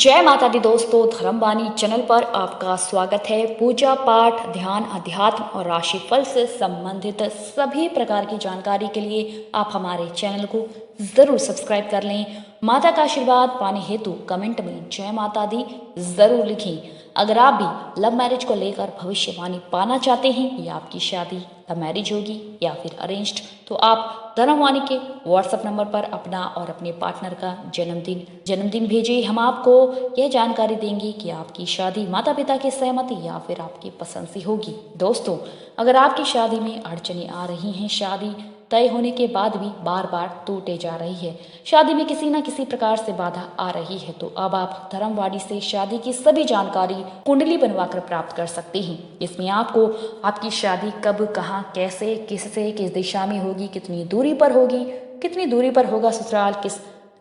जय माता दी दोस्तों, धर्मवाणी चैनल पर आपका स्वागत है। पूजा पाठ, ध्यान, अध्यात्म और राशिफल से संबंधित सभी प्रकार की जानकारी के लिए आप हमारे चैनल को जरूर सब्सक्राइब कर लें। माता का आशीर्वाद पाने हेतु कमेंट में जय माता दी जरूर लिखें। अगर आप भी लव मैरिज को लेकर भविष्यवाणी पाना चाहते हैं या आपकी शादी लव मैरिज होगी या फिर अरेंज्ड, तो आप धर्मवाणी के व्हाट्सएप नंबर पर अपना और अपने पार्टनर का जन्मदिन भेजिए। हम आपको यह जानकारी देंगे कि आपकी शादी माता पिता की सहमति या फिर आपकी पसंद से होगी। दोस्तों, अगर आपकी शादी में अड़चनें आ रही हैं, शादी तय होने के बाद भी बार बार टूटे जा रही है, शादी में किसी न किसी प्रकार से बाधा आ रही है, तो अब आप धर्मवाणी से शादी की सभी जानकारी कुंडली बनवाकर प्राप्त कर सकते हैं। इसमें आपको आपकी शादी कब, कहाँ, कैसे, किससे, किस दिशा में होगी, कितनी दूरी पर होगी, कितनी दूरी पर होगा ससुराल, किस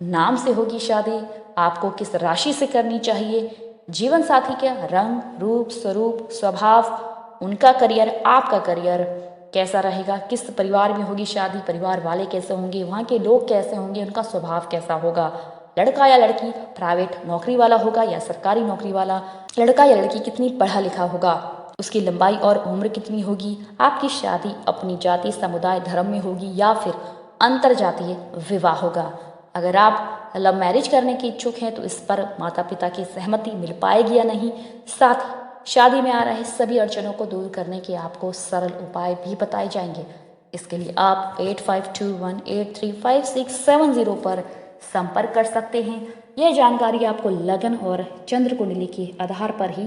नाम से होगी शादी, आपको किस राशि से करनी चाहिए, जीवन साथी का रंग, रूप, स्वरूप, स्वभाव, उनका करियर, आपका करियर कैसा रहेगा, किस परिवार में होगी शादी, परिवार वाले कैसे होंगे, वहाँ के लोग कैसे होंगे, उनका स्वभाव कैसा होगा, लड़का या लड़की प्राइवेट नौकरी वाला होगा या सरकारी नौकरी वाला, लड़का या लड़की कितनी पढ़ा लिखा होगा, उसकी लंबाई और उम्र कितनी होगी, आपकी शादी अपनी जाति, समुदाय, धर्म में होगी या फिर अंतर जातीय विवाह होगा। अगर आप लव मैरिज करने के इच्छुक हैं तो इस पर माता पिता की सहमति मिल पाएगी या नहीं, साथ ही शादी में आ रहे सभी अड़चनों को दूर करने के आपको सरल उपाय भी बताए जाएंगे। इसके लिए आप 8521835670 पर संपर्क कर सकते हैं। यह जानकारी आपको लगन और चंद्र कुंडली के आधार पर ही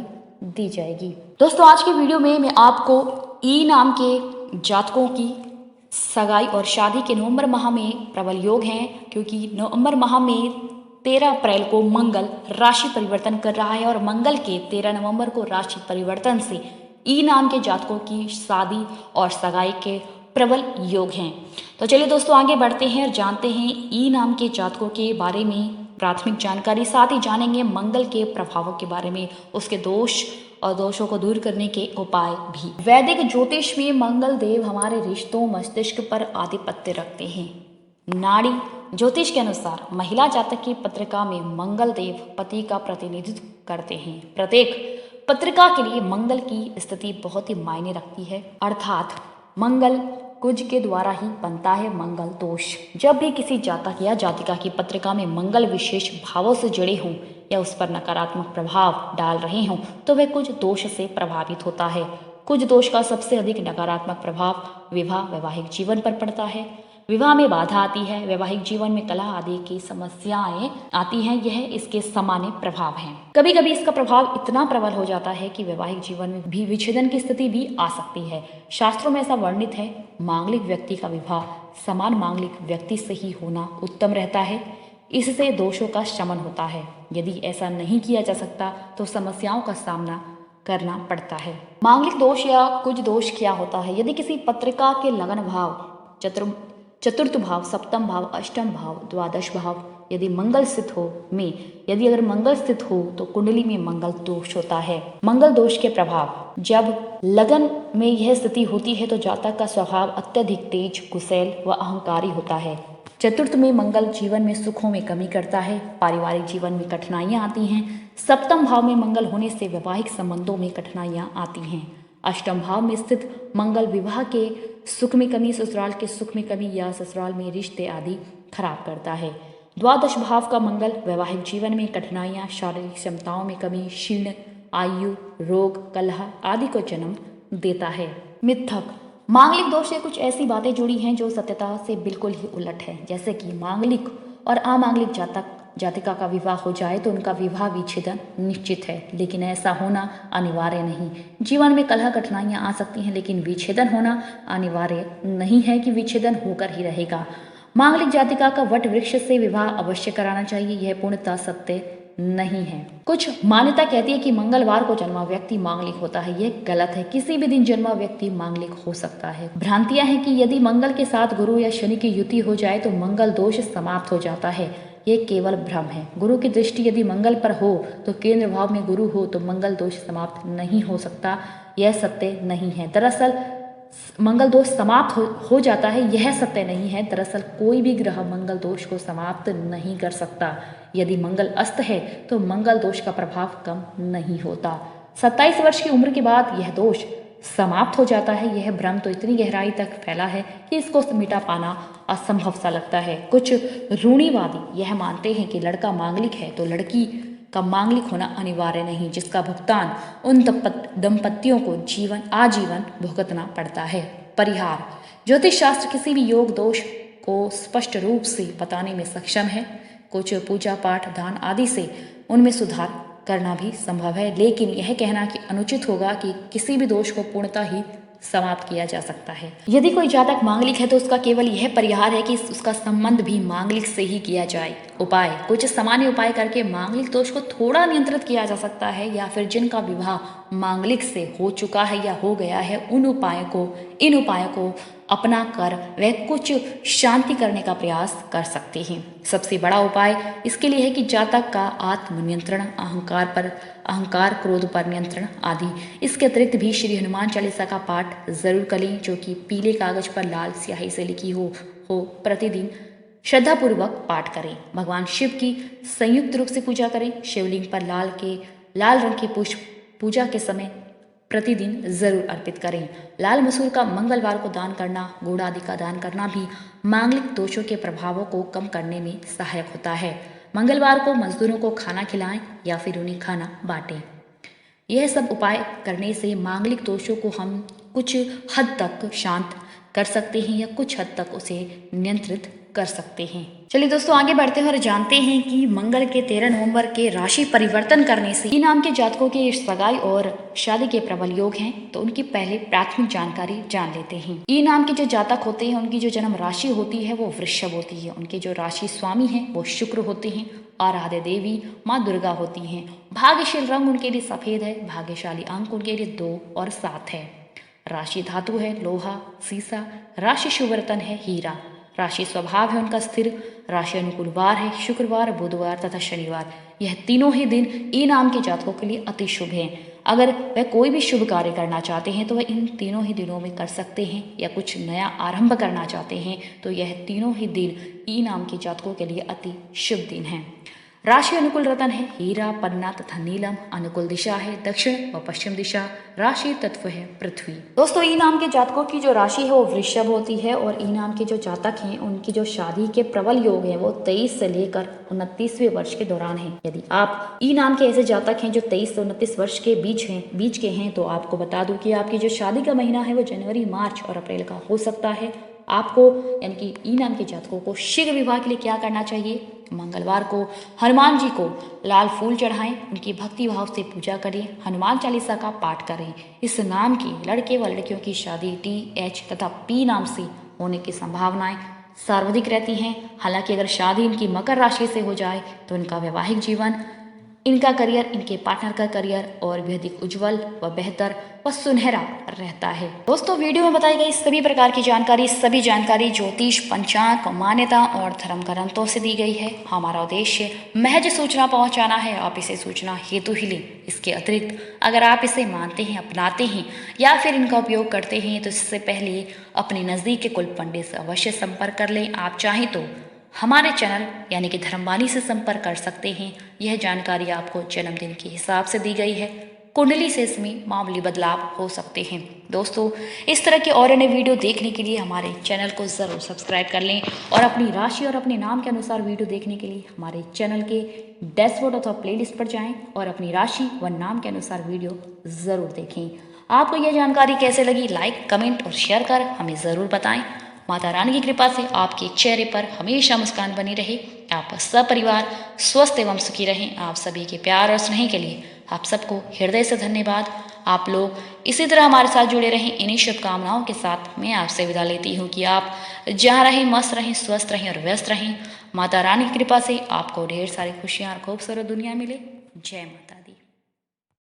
दी जाएगी। दोस्तों, आज की वीडियो में मैं आपको ई नाम के जातकों की सगाई और शादी के नवंबर माह में प्रबल योग हैं, क्योंकि नवंबर माह में 13 अप्रैल को मंगल राशि परिवर्तन कर रहा है और मंगल के 13 नवंबर को राशि परिवर्तन से ई नाम के जातकों की शादी और सगाई के प्रबल योग हैं। तो चलिए दोस्तों, आगे बढ़ते हैं और जानते हैं ई नाम के जातकों के बारे में प्राथमिक जानकारी। साथ ही जानेंगे मंगल के प्रभावों के बारे में, उसके दोष और दोषों को दूर करने के उपाय भी। वैदिक ज्योतिष में मंगल देव हमारे रिश्तों, मस्तिष्क पर आधिपत्य रखते हैं। नाड़ी ज्योतिष के अनुसार महिला जातक की पत्रिका में मंगल देव पति का प्रतिनिधित्व करते हैं। प्रत्येक पत्रिका के लिए मंगल की स्थिति बहुत ही मायने रखती है, अर्थात मंगल कुज के द्वारा ही बनता है मंगल दोष। जब भी किसी जातक या जातिका की पत्रिका में मंगल विशेष भावों से जुड़े हों या उस पर नकारात्मक प्रभाव डाल रहे हों तो वह कुछ दोष से प्रभावित होता है। कुछ दोष का सबसे अधिक नकारात्मक प्रभाव वैवाहिक जीवन पर पड़ता है। विवाह में बाधा आती है, वैवाहिक जीवन में कलह आदि की समस्याएं आती हैं, यह इसके सामान्य प्रभाव हैं। कभी कभी इसका प्रभाव इतना प्रबल हो जाता है कि वैवाहिक जीवन में भी विच्छेदन की स्थिति भी आ सकती है। शास्त्रों में ऐसा वर्णित है, मांगलिक व्यक्ति का विवाह समान मांगलिक व्यक्ति से ही होना उत्तम रहता है, इससे दोषों का शमन होता है। यदि ऐसा नहीं किया जा सकता तो समस्याओं का सामना करना पड़ता है। मांगलिक दोष या कुछ दोष क्या होता है? यदि किसी पत्रिका के लगन भाव, चतुर्थ भाव, सप्तम भाव, अष्टम भाव, द्वादश भाव यदि मंगल स्थित हो यदि अगर मंगल स्थित हो तो कुंडली में मंगल दोष होता है। मंगल दोष के प्रभाव, जब लगन में यह स्थिति होती है तो जातक का स्वभाव अत्यधिक तेज, गुस्सैल व अहंकारी होता है। चतुर्थ में मंगल जीवन में सुखों में कमी करता है, पारिवारिक जीवन में कठिनाइयां आती हैं। सप्तम भाव में मंगल होने से वैवाहिक संबंधों में कठिनाइयां आती हैं। अष्टम भाव में स्थित मंगल विवाह के सुख में कमी, ससुराल के सुख में कमी या ससुराल में रिश्ते आदि खराब करता है। द्वादश भाव का मंगल वैवाहिक जीवन में कठिनाइयां, शारीरिक क्षमताओं में कमी, क्षीण आयु, रोग, कलह आदि को जन्म देता है। मिथक, मांगलिक दोष से कुछ ऐसी बातें जुड़ी हैं जो सत्यता से बिल्कुल ही उलट है, जैसे कि मांगलिक और अमांगलिक जातिका का विवाह हो जाए तो उनका विवाह विच्छेदन निश्चित है, लेकिन ऐसा होना अनिवार्य नहीं। जीवन में कलह कठिनाइयां आ सकती हैं, लेकिन विच्छेदन होना अनिवार्य नहीं है कि विच्छेदन होकर ही रहेगा। मांगलिक जातिका का वट वृक्ष से विवाह अवश्य कराना चाहिए, यह पूर्णतः सत्य नहीं है। कुछ मान्यता कहती है कि मंगलवार को जन्मा व्यक्ति मांगलिक होता है, यह गलत है। किसी भी दिन जन्मा व्यक्ति मांगलिक हो सकता है। भ्रांतियां हैं कि यदि मंगल के साथ गुरु या शनि की युति हो जाए तो मंगल दोष समाप्त हो जाता है, ये केवल भ्रम है। गुरु की दृष्टि यदि मंगल पर हो तो केंद्र भाव में गुरु हो तो मंगल दोष समाप्त नहीं हो सकता, यह सत्य नहीं है। दरअसल मंगल दोष समाप्त हो जाता है, यह सत्य नहीं है। दरअसल कोई भी ग्रह मंगल दोष को समाप्त नहीं कर सकता। यदि मंगल अस्त है तो मंगल दोष का प्रभाव कम नहीं होता। 27 वर्ष की उम्र के बाद यह दोष समाप्त हो जाता है। यह भ्रम तो इतनी गहराई तक फैला है कि इसको मिटा पाना असंभव सा लगता है। कुछ रूढ़िवादी यह मानते हैं कि लड़का मांगलिक है तो लड़की का मांगलिक होना अनिवार्य नहीं, जिसका भुगतान उन दंपतियों को आजीवन भुगतना पड़ता है। परिहार: ज्योतिष शास्त्र किसी भी योग दोष को स्पष्ट रूप से बताने में सक्षम है। कुछ पूजा पाठ दान आदि से उनमें सुधार करना भी संभव है, लेकिन यह कहना कि अनुचित होगा कि किसी भी दोष को पूर्णतः ही समाप्त किया जा सकता है। यदि कोई जातक मांगलिक है तो उसका केवल यह परिहार है कि उसका संबंध भी मांगलिक से ही किया जाए। उपाय: कुछ सामान्य उपाय करके मांगलिक दोष को थोड़ा नियंत्रित किया जा सकता है, या फिर जिनका विवाह मांगलिक से हो चुका है या हो गया है इन उपायों को अपना कर वह कुछ शांति करने का प्रयास कर सकते हैं। सबसे बड़ा उपाय इसके लिए है कि जातक का आत्मनियंत्रण, अहंकार क्रोध पर नियंत्रण आदि। इसके अतिरिक्त भी श्री हनुमान चालीसा का पाठ जरूर करें, जो कि पीले कागज पर लाल स्याही से लिखी हो प्रतिदिन श्रद्धापूर्वक पाठ करें। भगवान शिव की संयुक्त रूप से पूजा करें। शिवलिंग पर लाल रंग के पुष्प पूजा के समय प्रतिदिन जरूर अर्पित करें। लाल मसूर का मंगलवार को दान करना, गुड़ आदि का दान करना भी मांगलिक दोषों के प्रभावों को कम करने में सहायक होता है। मंगलवार को मजदूरों को खाना खिलाएं या फिर उन्हें खाना बांटें। यह सब उपाय करने से मांगलिक दोषों को हम कुछ हद तक शांत कर सकते हैं या कुछ हद तक उसे नियंत्रित कर सकते हैं। चलिए दोस्तों, आगे बढ़ते हैं और जानते हैं कि मंगल के 13 नवंबर के राशि परिवर्तन करने से ई नाम के जातकों के सगाई और शादी के प्रबल योग हैं। तो उनकी पहले प्राथमिक जानकारी जान लेते हैं। ई नाम के जो जातक होते हैं उनकी जो जन्म राशि होती है वो वृषभ होती है। उनके जो राशि स्वामी हैं वो शुक्र होते हैं। आराध्य देवी माँ दुर्गा होती हैं। भाग्यशील रंग उनके लिए सफेद है। भाग्यशाली अंक उनके लिए 2 और 7 है। राशि धातु है लोहा सीसा। राशि शुभ रत्न है हीरा। राशि स्वभाव है उनका स्थिर। राशि अनुकूल वार है शुक्रवार, बुधवार तथा शनिवार। यह तीनों ही दिन ई नाम के जातकों के लिए अति शुभ हैं। अगर वह कोई भी शुभ कार्य करना चाहते हैं तो वह इन तीनों ही दिनों में कर सकते हैं, या कुछ नया आरंभ करना चाहते हैं तो यह तीनों ही दिन ई नाम के जातकों के लिए अति शुभ दिन है। राशि अनुकूल रत्न है हीरा, पन्ना तथा नीलम। अनुकूल दिशा है दक्षिण व पश्चिम दिशा। राशि तत्व है पृथ्वी। दोस्तों, ई नाम के जातकों की जो राशि है वो वृषभ होती है और ई नाम के जो जातक हैं उनकी जो शादी के प्रबल योग है वो 23 से लेकर 29वें वर्ष के दौरान है। यदि आप ई नाम के ऐसे जातक हैं जो 23 से 29 वर्ष के बीच के हैं तो आपको बता दूं कि आपकी जो शादी का महीना है वो जनवरी, मार्च और अप्रैल का हो सकता है। आपको यानी कि ई नाम के जातकों को शीघ्र विवाह के लिए क्या करना चाहिए? मंगलवार को हनुमान जी को लाल फूल चढ़ाएं, उनकी भक्ति भाव से पूजा करें, हनुमान चालीसा का पाठ करें। इस नाम के लड़के व लड़कियों की शादी TH तथा P नाम से होने की संभावनाएं सर्वाधिक रहती हैं। हालांकि अगर शादी इनकी मकर राशि से हो जाए तो इनका वैवाहिक जीवन, इनका करियर, इनके पार्टनर का करियर और भी अधिक उज्जवल व बेहतर व सुनहरा रहता है। दोस्तों, वीडियो में बताई गई सभी प्रकार की सभी जानकारी ज्योतिष, पंचांग, मान्यता और धर्म ग्रंथों से दी गई है। हमारा उद्देश्य महज सूचना पहुंचाना है, आप इसे सूचना हेतु ही लें। इसके अतिरिक्त अगर आप इसे मानते हैं, अपनाते हैं या फिर इनका उपयोग करते हैं तो इससे पहले अपने नज़दीक के कुल पंडित से अवश्य संपर्क कर लें। आप चाहें तो हमारे चैनल यानी कि धर्मवाणी से संपर्क कर सकते हैं। यह जानकारी आपको जन्मदिन के हिसाब से दी गई है। कुंडली से इसमें मामूली बदलाव हो सकते हैं। दोस्तों, इस तरह के और अन्य वीडियो देखने के लिए हमारे चैनल को ज़रूर सब्सक्राइब कर लें और अपनी राशि और अपने नाम के अनुसार वीडियो देखने के लिए हमारे चैनल के डैशबोर्ड अथवा प्लेलिस्ट पर जाएं और अपनी राशि व नाम के अनुसार वीडियो ज़रूर देखें। आपको यह जानकारी कैसे लगी? लाइक, कमेंट और शेयर कर हमें ज़रूर बताएं। माता रानी की कृपा से आपके चेहरे पर हमेशा मुस्कान बनी रहे। आप सपरिवार स्वस्थ एवं सुखी रहें। आप सभी के प्यार और स्नेह के लिए आप सबको हृदय से धन्यवाद। आप लोग इसी तरह हमारे साथ जुड़े रहें। इन्हीं शुभकामनाओं के साथ मैं आपसे विदा लेती हूँ कि आप जहाँ रहें मस्त रहें, स्वस्थ रहें और व्यस्त रहें। माता रानी की कृपा से आपको ढेर सारी खुशियाँ और खूबसूरत दुनिया मिले। जय माता।